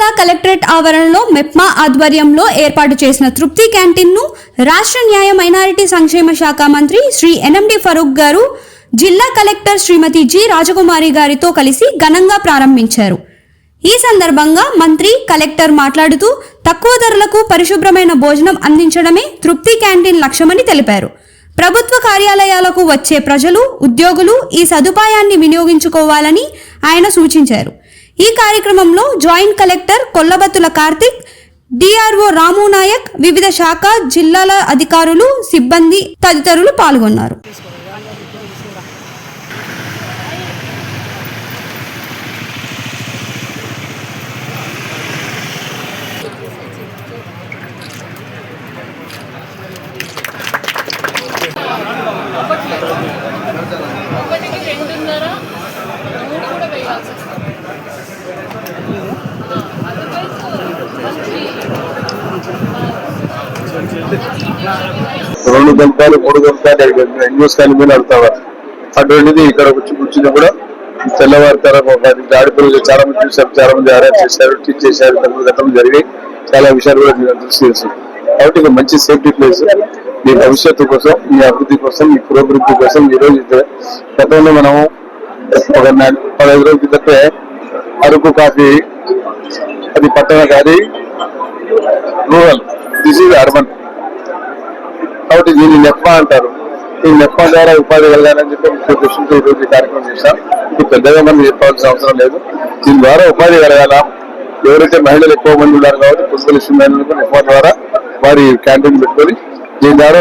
జిల్లా కలెక్టరేట్ ఆవరణలో మెప్మా ఆధ్వర్యంలో ఏర్పాటు చేసిన తృప్తి క్యాంటీన్ ను రాష్ట్ర న్యాయ మైనారిటీ సంక్షేమ శాఖ మంత్రి శ్రీ ఎన్ఎండి ఫరూక్ గారు జిల్లా కలెక్టర్ శ్రీమతి జి రాజకుమారి గారితో కలిసి ఘనంగా ప్రారంభించారు. ఈ సందర్భంగా మంత్రి కలెక్టర్ మాట్లాడుతూ తక్కువ ధరలకు పరిశుభ్రమైన భోజనం అందించడమే తృప్తి క్యాంటీన్ లక్ష్యమని తెలిపారు. ప్రభుత్వ కార్యాలయాలకు వచ్చే ప్రజలు, ఉద్యోగులు ఈ సదుపాయాన్ని వినియోగించుకోవాలని ఆయన సూచించారు. ఈ కార్యక్రమంలో joint collector Kollabathula Karthik, DRO Ramu Naik, వివిధ శాఖ జిల్లాల అధికారులు, సిబ్బంది తదితరులు పాల్గొన్నారు. రెండు గంటలు 3 గంటలు న్యూస్ కానీ మీరు అడుగుతారు. అటువంటిది ఇక్కడ వచ్చి కూర్చుని కూడా తెల్లవారుతారు. ఆడపిల్లలు చాలా మంది చూసారు, చాలా మంది అరెస్ట్ చేశారు, టీచ్ చేశారు, గతంలో జరిగాయి. చాలా విషయాలు కూడా మీరు దృష్టి తెలుసు. కాబట్టి ఇక మంచి సేఫ్టీ ప్లేస్ మీ భవిష్యత్తు కోసం, మీ అభివృద్ధి కోసం, మీ పురోభివృద్ధి కోసం ఈ రోజు గతంలో మనం ఒక 15 రోజుల క్రితమే అరకు కాఫీ, అది పట్టణ కాదు, రూరల్, దిస్ ఈజ్ అర్బన్. కాబట్టి దీన్ని నెప్ప అంటారు. ఈ నెప్ప ద్వారా ఉపాధి కలగాలని చెప్పి ముఖ్య దృష్టితో ఈ రోజు కార్యక్రమం చేశాం. ఇది పెద్దగా మంది చెప్పాల్సిన అవసరం లేదు. దీని ద్వారా ఉపాధి కలగాల. ఎవరైతే మహిళలు ఎక్కువ మంది ఉన్నారు కాబట్టి పురుషులు మహిళలకు నెప్ప ద్వారా వారి క్యాంటీన్ పెట్టుకొని దీని ద్వారా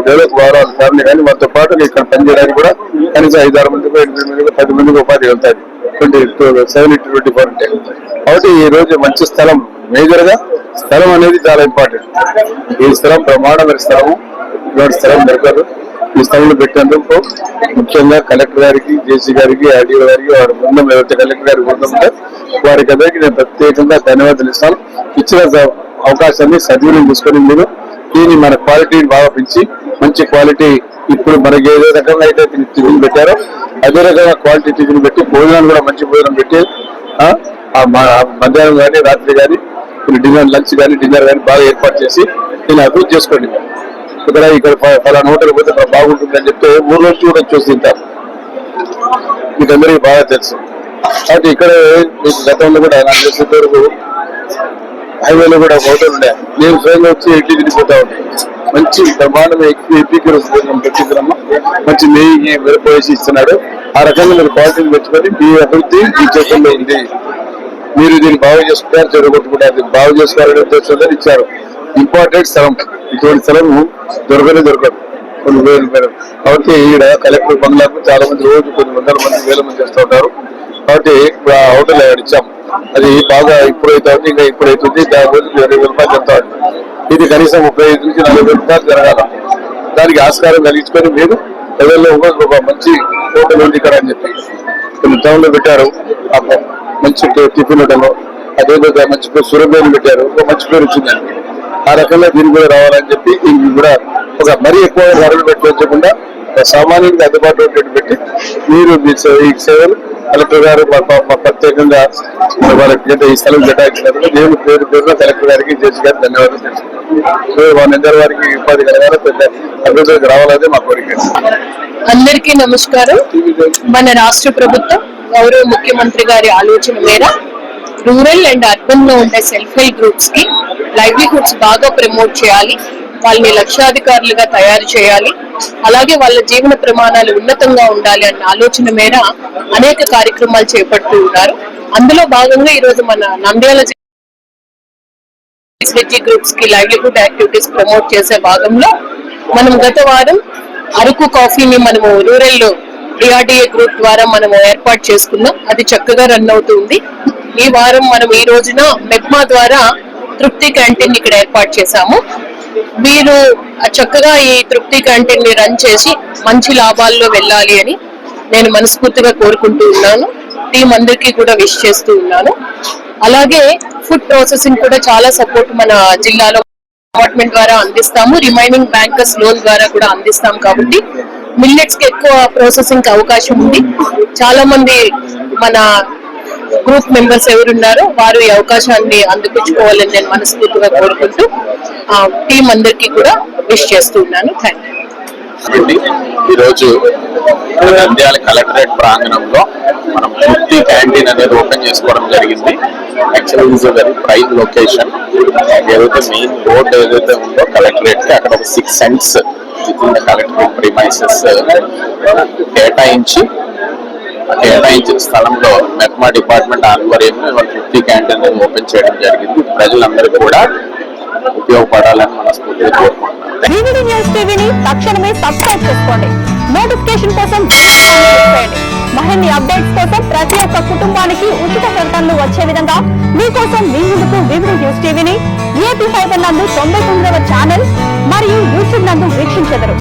డెవలప్ కావాలి ఫ్యామిలీ. కానీ వారితో పాటు ఇక్కడ పనిచేయడానికి కూడా కనీసం 5-6 మందికి, 8 మందికి, 10 మందికి ఉపాధి వెళ్తాయి 7-24 అంటే. కాబట్టి ఈ రోజు మంచి స్థలం, మేజర్ గా స్థలం అనేది చాలా ఇంపార్టెంట్. ఈ స్థలం ప్రమాణమైన స్థలము, ఇలాంటి స్థలం దొరకదు. ఈ స్థలంలో పెట్టేందుకు ముఖ్యంగా కలెక్టర్ గారికి, జేసీ గారికి, ఆర్డీఓ గారికి, వారి బృందం ఎవరైతే కలెక్టర్ గారి బృందం ఉంటే వారికి అందరికీ నేను ప్రత్యేకంగా ధన్యవాదాలు ఇస్తాను. ఇచ్చిన అవకాశాన్ని సద్వినియోగం తీసుకొని మీరు దీన్ని మన క్వాలిటీని బాగా పెంచి మంచి క్వాలిటీ, ఇప్పుడు మనకి ఏదో రకంగా అయితే టిఫిన్ పెట్టారో అదే రకంగా క్వాలిటీ టిఫిన్ పెట్టి భోజనాలు కూడా మంచి భోజనం పెట్టి మధ్యాహ్నం కానీ, రాత్రి కానీ, డిన్నర్, లంచ్ కానీ, డిన్నర్ కానీ బాగా ఏర్పాటు చేసి దీన్ని అభివృద్ధి చేసుకోండి. ఇక్కడ ఫలానా హోటల్ పోతే బాగుంటుందని చెప్తే ఊరు నుంచి కూడా చూసి తింటారు. మీకు అందరికీ బాగా తెలుసు. కాబట్టి ఇక్కడ మీకు గతంలో కూడా నాకు తెలిసేంత వరకు హైవేలో కూడా హోటల్ ఉండే, నేను స్వయంగా వచ్చి ఇడ్లీ తినిపోతా ఉంటాను. మంచి బ్రహ్మాండం పెట్టిందమ్మా, మంచి నెయ్యి మిరపేసి ఇస్తున్నాడు. ఆ రకంగా మీరు క్వాలిటీని పెట్టుకొని మీ అభివృద్ధి మీ చేతుల్లో ఉంది. మీరు దీన్ని బాగు చేసుకుంటారు, చెడగొట్టుకుంటారు. బాగు చేసుకోవాలనే ఉద్దేశంలో ఇచ్చారు. ఇంపార్టెంట్ స్థలం, ఇటువంటి స్థలం దొరకదు కొన్ని వేలు మేర. కాబట్టి ఈడ కలెక్టర్ బంగ్లాకు చాలా మంది రోజు కొన్ని వందల మంది, వేల మంది చేస్తూ ఉంటారు. కాబట్టి ఇప్పుడు ఆ హోటల్ ఇచ్చాం. అది బాగా ఇంప్రూవ్ అవుతుంది. ఇంకా ఇంప్రూవ్ అవుతుంది. దాని రోజు 20,000 రూపాయలు చెప్తా ఉంది. ఇది కనీసం 35 నుంచి 40,000 రూపాయలు జరగాల. దానికి ఆస్కారం కలిగించుకొని మీరు ప్రజల్లో ఒక మంచి హోటల్ ఉంది ఇక్కడ అని చెప్పి కొన్ని టౌన్ లో పెట్టారు. మంచి టిఫిన్ హోటల్, అదేవిధంగా మంచి పేరు సూర్యపేరు పెట్టారు. ఒక మంచి పేరు వచ్చిందండి. ఆ రకంగా దీన్ని కూడా రావాలని చెప్పి దీనికి కూడా ఒక మరీ ఎక్కువ ధరలు పెట్టకుండా సామాన్యుడికి అందుబాటులో పెట్టి మీరు ఈ సేవలు కలెక్టర్ గారు ప్రత్యేకంగా వాళ్ళకి ఈ స్థలం కేటాయించినందుకు నేను పేరున కలెక్టర్ గారికి, జేసీ గారికి ధన్యవాదాలు తెలుసుకున్నాను. సో వాళ్ళందరి వారికి ఉపాధి కలగాలి, పెద్ద అభివృద్ధికి రావాలనే మా కోరిక. అందరికీ నమస్కారం. మన రాష్ట్ర ప్రభుత్వం గౌరవ ముఖ్యమంత్రి గారి ఆలోచన మేర రూరల్ అండ్ అర్బన్ లో ఉండే సెల్ఫ్ హెల్ప్ గ్రూప్స్ కి లైవ్లీహుడ్స్ బాగా ప్రమోట్ చేయాలి, వాళ్ళని లక్షాధికారులుగా తయారు చేయాలి, అలాగే వాళ్ళ జీవన ప్రమాణాలు ఉన్నతంగా ఉండాలి అన్న ఆలోచన మేర అనేక కార్యక్రమాలు చేపడుతూ ఉన్నారు. అందులో భాగంగా ఈ రోజు మన నంద్యాల గ్రూప్స్ కి లైవ్లీహుడ్ యాక్టివిటీస్ ప్రమోట్ చేసే భాగంలో మనం గత వారం అరకు కాఫీని మనము రూరల్ లో డిఆర్డిఏ గ్రూప్ ద్వారా మనము ఏర్పాటు చేసుకున్నాం. అది చక్కగా రన్ అవుతుంది. ఈ వారం మనం ఈ రోజున మెప్మా ద్వారా తృప్తి క్యాంటీన్ ఇక్కడ ఏర్పాటు చేశాము. మీరు చక్కగా ఈ తృప్తి క్యాంటీన్ ని రన్ చేసి మంచి లాభాల్లో వెళ్ళాలి అని నేను మనస్ఫూర్తిగా కోరుకుంటూ ఉన్నాను. టీం అందరికీ కూడా విష్ చేస్తూ ఉన్నాను. అలాగే ఫుడ్ ప్రాసెసింగ్ కూడా చాలా సపోర్ట్ మన జిల్లాలో డిపార్ట్మెంట్ ద్వారా అందిస్తాము. రిమైనింగ్ బ్యాంకర్స్ లోన్ ద్వారా కూడా అందిస్తాం. కాబట్టి మిల్లెట్స్ కి ఎక్కువ ప్రాసెసింగ్ అవకాశం ఉంది. చాలా మంది మన గ్రూప్ మెంబర్స్ ఎవరున్నారో వారు ఈ అవకాశాన్ని అందిపుచ్చుకోవాలని నేను మనస్ఫూర్తిగా కోరుకుంటూ టీం అందరికీ కూడా విష్ చేస్తూ ఉన్నాను. Thank you. ఈరోజు నంద్యాల కలెక్టరేట్ ప్రాంగణంలో మనం తృప్తి క్యాంటీన్ అనేది ఓపెన్ చేసుకోవడం జరిగింది. Actually is a very prime location. ఏదైతే మెయిన్ బోర్డు ఏదైతే ఉందో కలెక్టరేట్ కి అక్కడ ఒక 6 cents with the collectorate premises కేటాయించిన స్థలంలో మెప్మా డిపార్ట్మెంట్ ఆధ్వర్యంలో తృప్తి క్యాంటీన్ అనేది ఓపెన్ చేయడం జరిగింది. ప్రజలందరికీ కూడా ఉపయోగపడాలని మనస్ఫూర్తిగా కోరుకుంటున్నాను. వివిడి న్యూస్ టీవీని తక్షణమే సబ్స్క్రైబ్ చేసుకోండి. నోటిఫికేషన్ కోసం చేయండి. మరిన్ని అప్డేట్స్ కోసం ప్రతి ఒక్క కుటుంబానికి ఉచిత ప్రకటనలు వచ్చే విధంగా మీకోసం మీ ముందుకు వివిడి న్యూస్ టీవీని AP5 నందు 99వ ఛానల్ మరియు యూట్యూబ్ నందు వీక్షించెదరు.